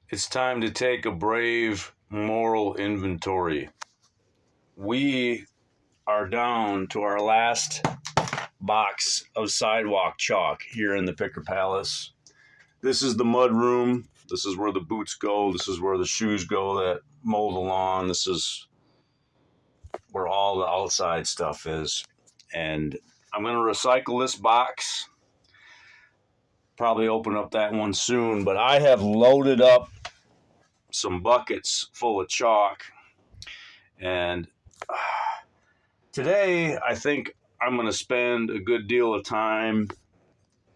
It's time to take a brave moral inventory. We are down to our last box of sidewalk chalk here in the Picker Palace. This is the mud room. This is where the boots go. This is where the shoes go that mow the lawn. This is where all the outside stuff is. And I'm going to recycle this box. Probably open up that one soon. But I have loaded up some buckets full of chalk. And today, I think I'm going to spend a good deal of time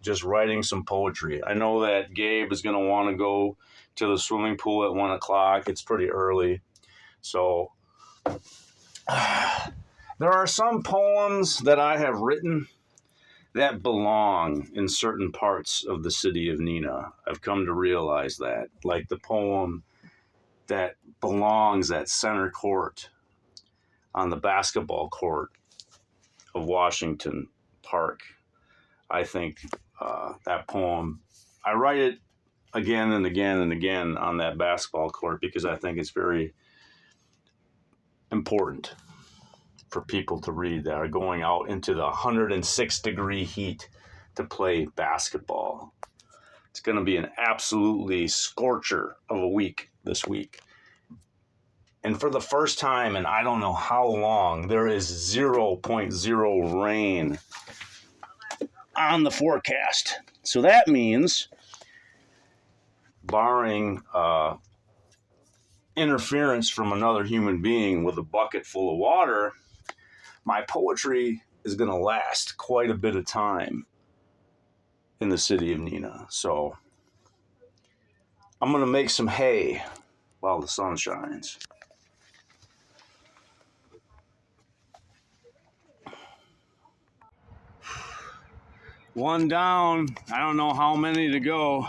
just writing some poetry. I know that Gabe is going to want to go to the swimming pool at 1 o'clock. It's pretty early. So there are some poems that I have written that belong in certain parts of the city of Neenah. I've come to realize that. Like the poem that belongs at center court on the basketball court of Washington Park. I think that poem, I write it again and again and again on that basketball court because I think it's very important for people to read that are going out into the 106-degree heat to play basketball. It's going to be an absolutely scorcher of a week this week. And for the first time in I don't know how long, there is 0.0 rain on the forecast. So that means, barring interference from another human being with a bucket full of water, my poetry is going to last quite a bit of time in the city of Neenah. So I'm going to make some hay while the sun shines. One down. I don't know how many to go.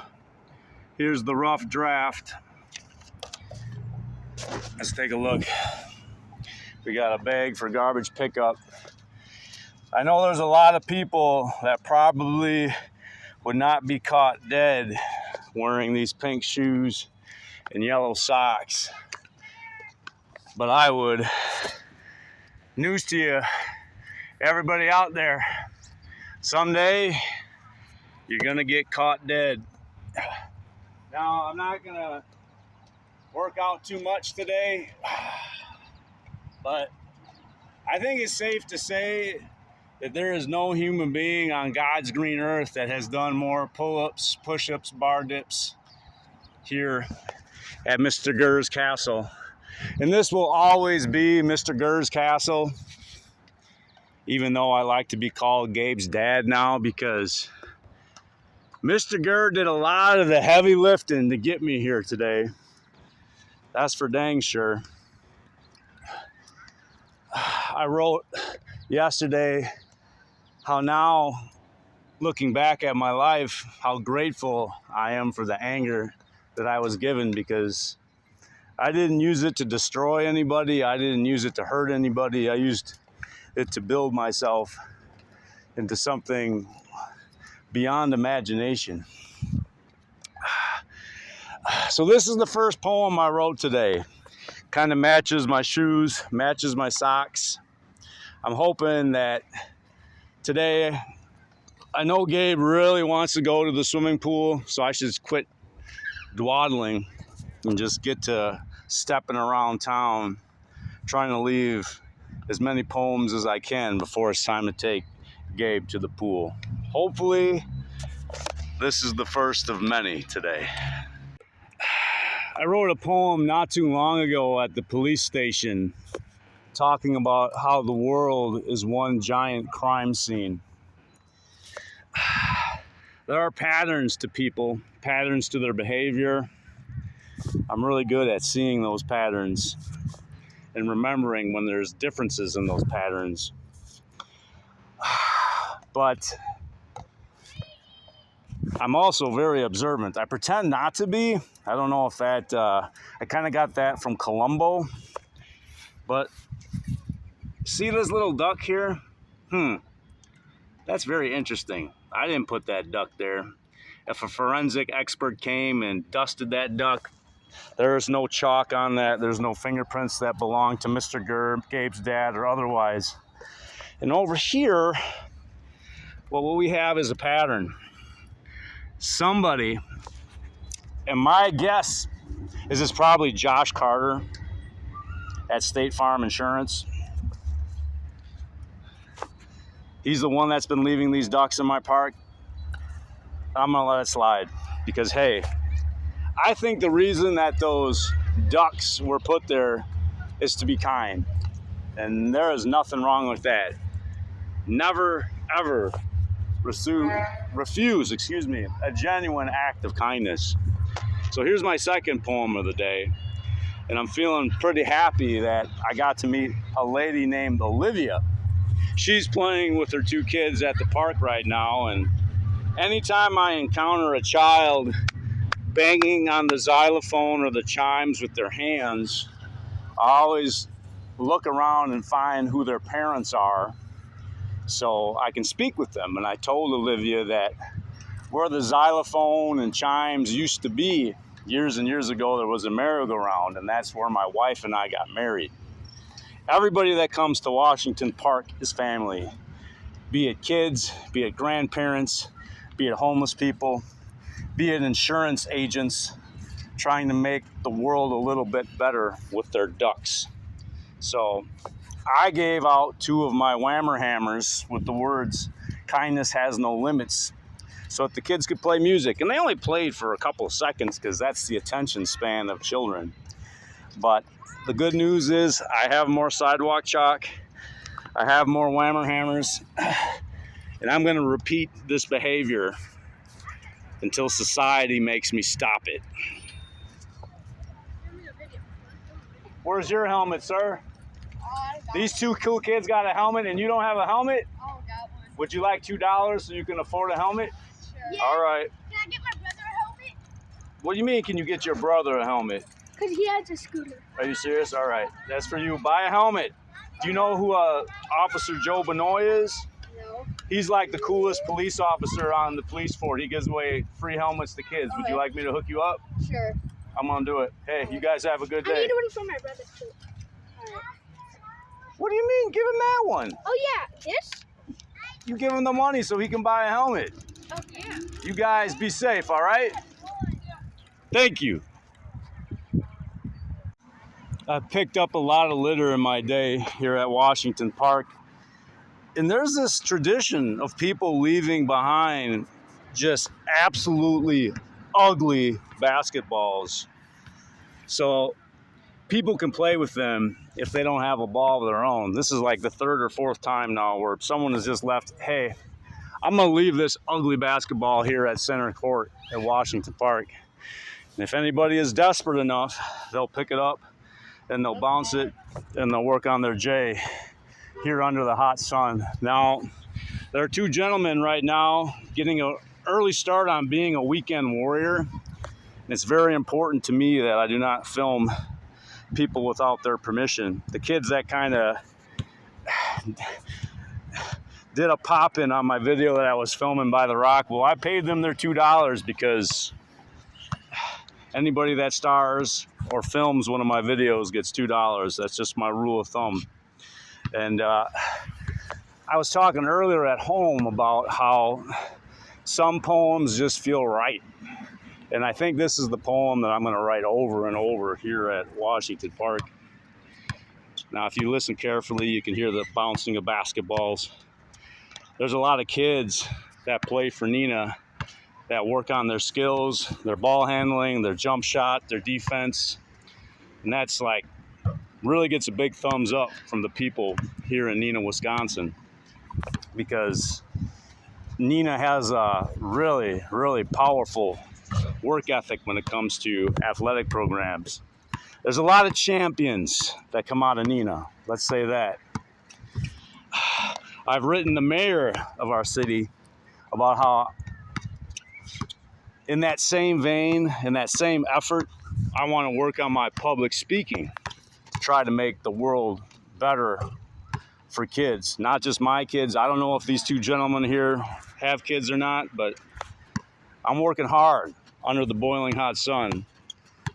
Here's the rough draft. Let's take a look. We got a bag for garbage pickup. I know there's a lot of people that probably would not be caught dead wearing these pink shoes and yellow socks, but I would. News to you, everybody out there, someday you're gonna get caught dead. Now, I'm not gonna work out too much today, but I think it's safe to say that there is no human being on God's green earth that has done more pull-ups, push-ups, bar dips here at Mr. Gurr's Castle. And this will always be Mr. Gurr's Castle, even though I like to be called Gabe's dad now, because Mr. Gurr did a lot of the heavy lifting to get me here today. That's for dang sure. I wrote yesterday how now, looking back at my life, how grateful I am for the anger that I was given, because I didn't use it to destroy anybody. I didn't use it to hurt anybody. I used it to build myself into something beyond imagination. So this is the first poem I wrote today. Kind of matches my shoes, matches my socks. I'm hoping that today, I know Gabe really wants to go to the swimming pool, so I should quit dawdling and just get to stepping around town, trying to leave as many poems as I can before it's time to take Gabe to the pool. Hopefully, this is the first of many today. I wrote a poem not too long ago at the police station talking about how the world is one giant crime scene. There are patterns to people, patterns to their behavior. I'm really good at seeing those patterns and remembering when there's differences in those patterns. But I'm also very observant. I pretend not to be. I don't know if that, I kind of got that from Columbo. But see this little duck here? That's very interesting. I didn't put that duck there. If a forensic expert came and dusted that duck, There's no chalk on that. There's no fingerprints that belong to Mr. Gabe's dad or otherwise. And over here, well, what we have is a pattern. Somebody, and my guess is it's probably Josh Carter at State Farm Insurance. He's the one that's been leaving these ducks in my park. I'm gonna let it slide because, hey, I think the reason that those ducks were put there is to be kind. And there is nothing wrong with that. Never, ever refuse a genuine act of kindness. So here's my second poem of the day. And I'm feeling pretty happy that I got to meet a lady named Olivia. She's playing with her 2 kids at the park right now. And anytime I encounter a child banging on the xylophone or the chimes with their hands, I always look around and find who their parents are so I can speak with them. And I told Olivia that where the xylophone and chimes used to be years and years ago, there was a merry-go-round, and that's where my wife and I got married. Everybody that comes to Washington Park is family, be it kids, be it grandparents, be it homeless people, be it insurance agents trying to make the world a little bit better with their ducks. So I gave out 2 of my Whammer hammers with the words, "Kindness has no limits," so that the kids could play music. And they only played for a couple of seconds because that's the attention span of children. But the good news is I have more sidewalk chalk. I have more Whammer hammers. And I'm going to repeat this behavior until society makes me stop it. Where's your helmet, sir? These 2 cool kids got a helmet and you don't have a helmet? Oh, got one. Would you like $2 so you can afford a helmet? Sure. Yeah. All right. Can I get my brother a helmet? What do you mean, can you get your brother a helmet? Because he has a scooter. Are you serious? All right. That's for you. Buy a helmet. Do you know who Officer Joe Benoit is? No. He's like the coolest police officer on the police force. He gives away free helmets to kids. Would you like me to hook you up? Sure. I'm going to do it. Hey, you guys have a good I day. need one for my brother, too. All right. What do you mean? Give him that one. Oh, yeah. This? You give him the money so he can buy a helmet. Oh, yeah. You guys be safe, all right? Thank you. I picked up a lot of litter in my day here at Washington Park. And there's this tradition of people leaving behind just absolutely ugly basketballs. So people can play with them if they don't have a ball of their own. This is like the 3rd or 4th time now where someone has just left, hey, I'm going to leave this ugly basketball here at center court at Washington Park. And if anybody is desperate enough, they'll pick it up and they'll bounce it and they'll work on their J here under the hot sun. Now, there are 2 gentlemen right now getting an early start on being a weekend warrior. And it's very important to me that I do not film people without their permission. The kids that kind of did a pop-in on my video that I was filming by the rock, well, I paid them their $2 because anybody that stars or films one of my videos gets $2. That's just my rule of thumb. And I was talking earlier at home about how some poems just feel right. And I think this is the poem that I'm going to write over and over here at Washington Park. Now, if you listen carefully, you can hear the bouncing of basketballs. There's a lot of kids that play for Neenah that work on their skills, their ball handling, their jump shot, their defense. And that's like, really gets a big thumbs up from the people here in Neenah, Wisconsin. Because Neenah has a really, really powerful work ethic when it comes to athletic programs. There's a lot of champions that come out of Neenah, let's say that. I've written the mayor of our city about how in that same vein, in that same effort, I want to work on my public speaking to try to make the world better for kids, not just my kids. I don't know if these 2 gentlemen here have kids or not, but I'm working hard under the boiling hot sun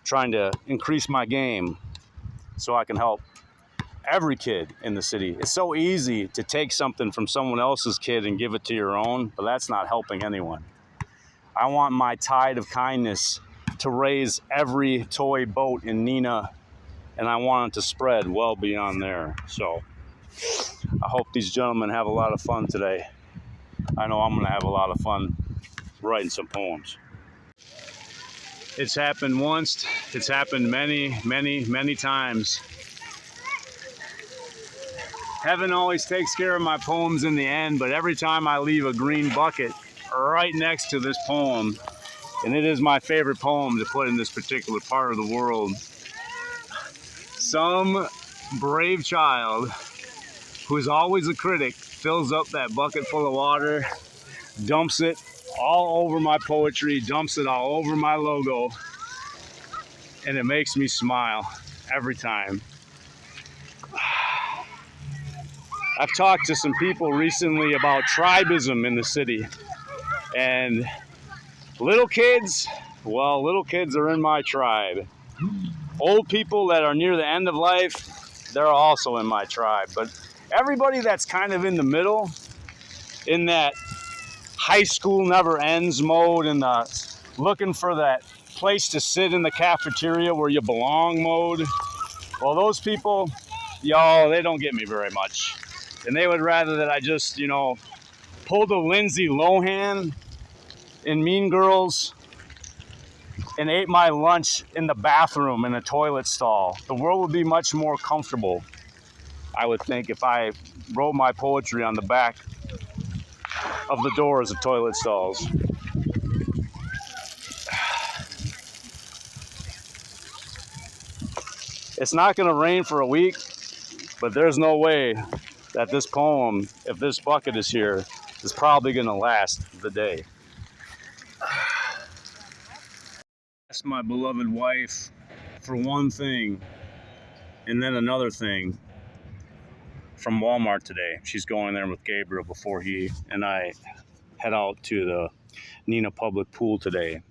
trying to increase my game so I can help every kid in the city. It's so easy to take something from someone else's kid and give it to your own, but that's not helping anyone. I want my tide of kindness to raise every toy boat in Neenah, and I want it to spread well beyond there. So I hope these gentlemen have a lot of fun today. I know I'm going to have a lot of fun writing some poems. It's happened once. It's happened many, many, many times. Heaven always takes care of my poems in the end, but every time I leave a green bucket right next to this poem, and it is my favorite poem to put in this particular part of the world, some brave child who is always a critic fills up that bucket full of water, dumps it all over my poetry, dumps it all over my logo, and it makes me smile every time. I've talked to some people recently about tribism in the city, and little kids are in my tribe. Old people that are near the end of life, they're also in my tribe. But everybody that's kind of in the middle, in that high school never ends mode, and the looking for that place to sit in the cafeteria where you belong mode, well, those people, y'all, they don't get me very much. And they would rather that I just, pulled a Lindsay Lohan in Mean Girls and ate my lunch in the bathroom in a toilet stall. The world would be much more comfortable, I would think, if I wrote my poetry on the back of the doors of toilet stalls. It's not going to rain for a week, but there's no way that this poem, if this bucket is here, is probably going to last the day. Asked my beloved wife for one thing and then another thing from Walmart today. She's going there with Gabriel before he and I head out to the Neenah Public Pool today.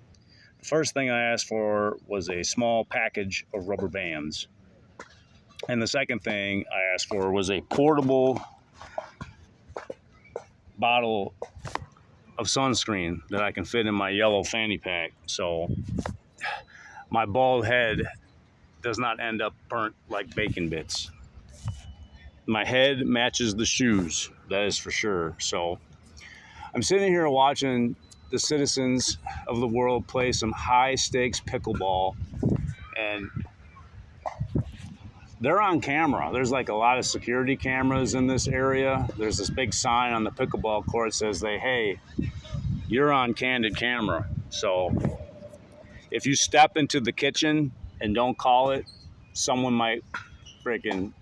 The first thing I asked for was a small package of rubber bands. And the second thing I asked for was a portable bottle of sunscreen that I can fit in my yellow fanny pack, so my bald head does not end up burnt like bacon bits. My head matches the shoes, that is for sure. So I'm sitting here watching the citizens of the world play some high stakes pickleball, and they're on camera. There's like a lot of security cameras in this area. There's this big sign on the pickleball court that says, hey, you're on candid camera. So if you step into the kitchen and don't call it, someone might freaking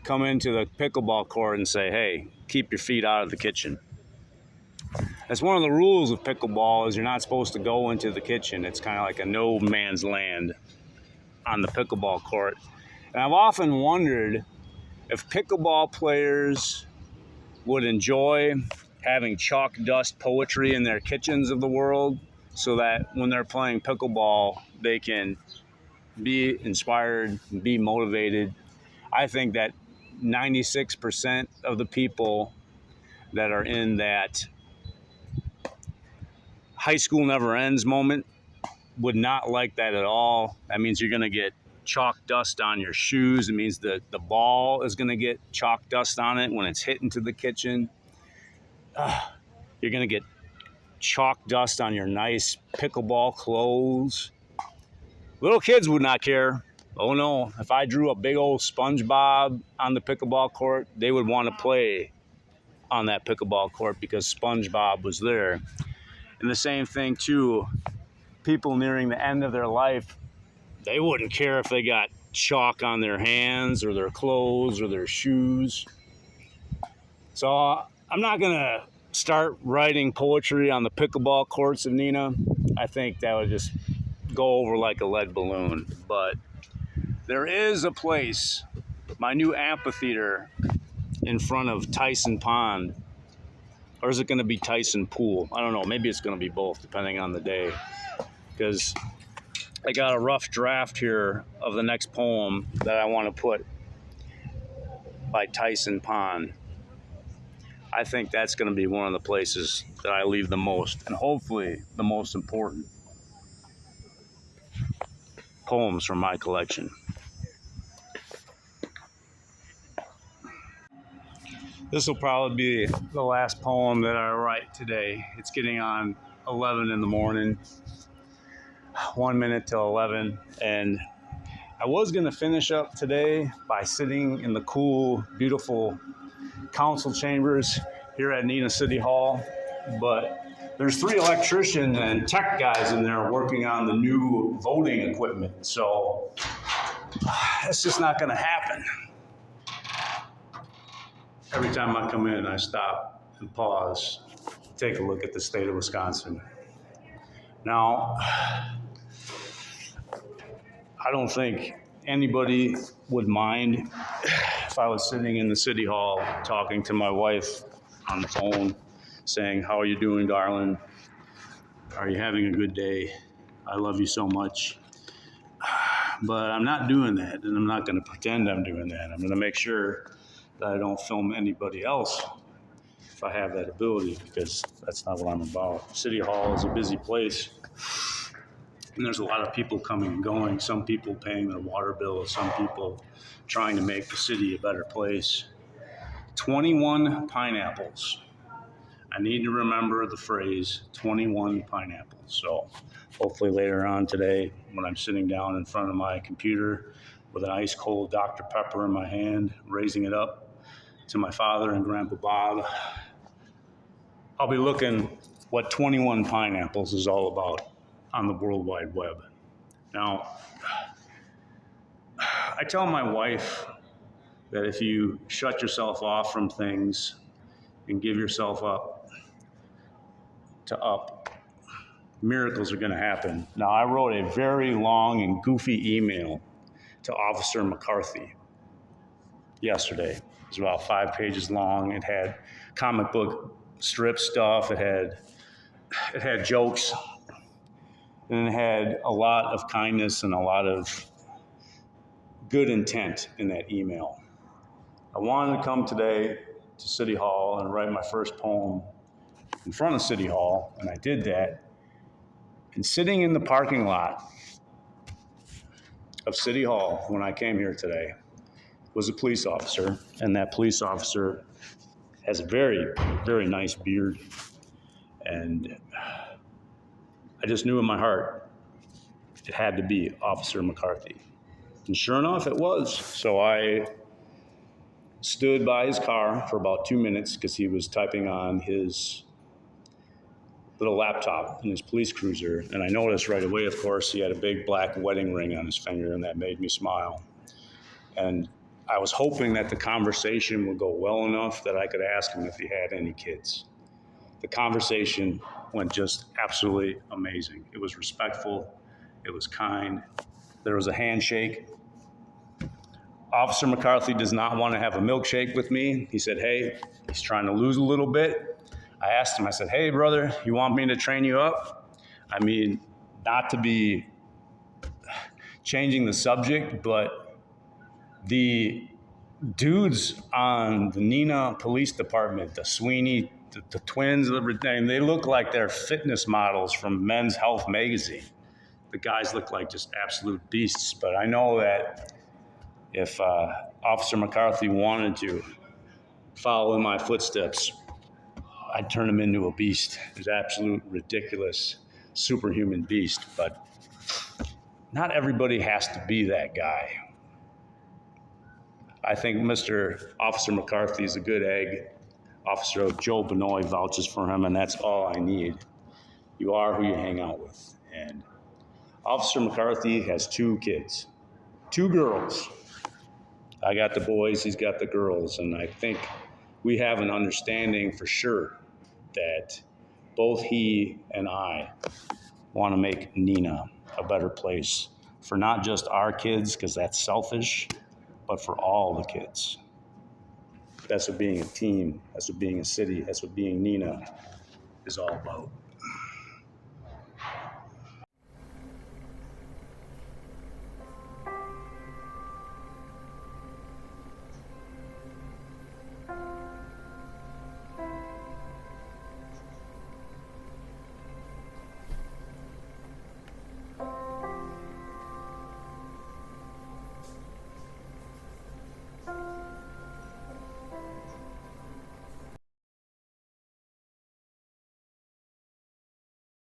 come into the pickleball court and say, hey, keep your feet out of the kitchen. That's one of the rules of pickleball, is you're not supposed to go into the kitchen. It's kind of like a no man's land on the pickleball court. And I've often wondered if pickleball players would enjoy having chalk dust poetry in their kitchens of the world, so that when they're playing pickleball, they can be inspired, be motivated. I think that 96% of the people that are in that high school never ends moment would not like that at all. That means you're going to get chalk dust on your shoes. It means that the ball is going to get chalk dust on it when it's hit into the kitchen. You're going to get chalk dust on your nice pickleball clothes. Little kids would not care. Oh no, if I drew a big old SpongeBob on the pickleball court, they would want to play on that pickleball court because SpongeBob was there. And the same thing too, people nearing the end of their life, they wouldn't care if they got chalk on their hands or their clothes or their shoes. So I'm not going to start writing poetry on the pickleball courts of Neenah. I think that would just go over like a lead balloon. But there is a place, my new amphitheater in front of Tyson Pond, Or is it going to be Tyson Pool? I don't know. Maybe it's going to be both, depending on the day. Because I got a rough draft here of the next poem that I want to put by Tyson Pond. I think that's going to be one of the places that I leave the most, and hopefully the most important poems from my collection. This will probably be the last poem that I write today. It's getting on 11 in the morning, 1 minute till 11. And I was going to finish up today by sitting in the cool, beautiful council chambers here at Neenah City Hall. But there's 3 electrician and tech guys in there working on the new voting equipment. So it's just not going to happen. Every time I come in, I stop and pause, take a look at the state of Wisconsin. Now, I don't think anybody would mind if I was sitting in the city hall talking to my wife on the phone, saying, "How are you doing, darling? Are you having a good day? I love you so much." But I'm not doing that, and I'm not going to pretend I'm doing that. I'm going to make sure that I don't film anybody else if I have that ability, because that's not what I'm about. City Hall is a busy place, and there's a lot of people coming and going, some people paying their water bill, some people trying to make the city a better place. 21 pineapples. I need to remember the phrase 21 pineapples. So hopefully later on today, when I'm sitting down in front of my computer with an ice cold Dr. Pepper in my hand, raising it up to my father and Grandpa Bob, I'll be looking what 21 pineapples is all about on the World Wide Web. Now, I tell my wife that if you shut yourself off from things and give yourself up, miracles are going to happen. Now, I wrote a very long and goofy email to Officer McCarthy yesterday. It was about 5 pages long. It had comic book strip stuff. It had jokes, and it had a lot of kindness and a lot of good intent in that email. I wanted to come today to City Hall and write my first poem in front of City Hall, and I did that. And sitting in the parking lot of City Hall when I came here today was a police officer, and that police officer has a very, very nice beard. And I just knew in my heart it had to be Officer McCarthy. And sure enough, it was. So I stood by his car for about 2 minutes because he was typing on his little laptop in his police cruiser. And I noticed right away, of course, he had a big black wedding ring on his finger, and that made me smile. And I was hoping that the conversation would go well enough that I could ask him if he had any kids. The conversation went just absolutely amazing. It was respectful. It was kind. There was a handshake. Officer McCarthy does not want to have a milkshake with me. He said, hey, he's trying to lose a little bit. I asked him, I said, hey, brother, you want me to train you up? I mean, not to be changing the subject, but the dudes on the Neenah Police Department, the Sweeney, the twins, everything, they look like they're fitness models from Men's Health magazine. The guys look like just absolute beasts. But I know that if Officer McCarthy wanted to follow in my footsteps, I'd turn him into a beast. He's an absolute ridiculous, superhuman beast. But not everybody has to be that guy. I think Mr. Officer McCarthy is a good egg. Officer Joe Benoit vouches for him, and that's all I need. You are who you hang out with. And Officer McCarthy has 2 kids, 2 girls. I got the boys, he's got the girls, and I think we have an understanding for sure that both he and I want to make Neenah a better place for not just our kids, because that's selfish, but for all the kids. That's what being a team, that's what being a city, that's what being Neenah is all about.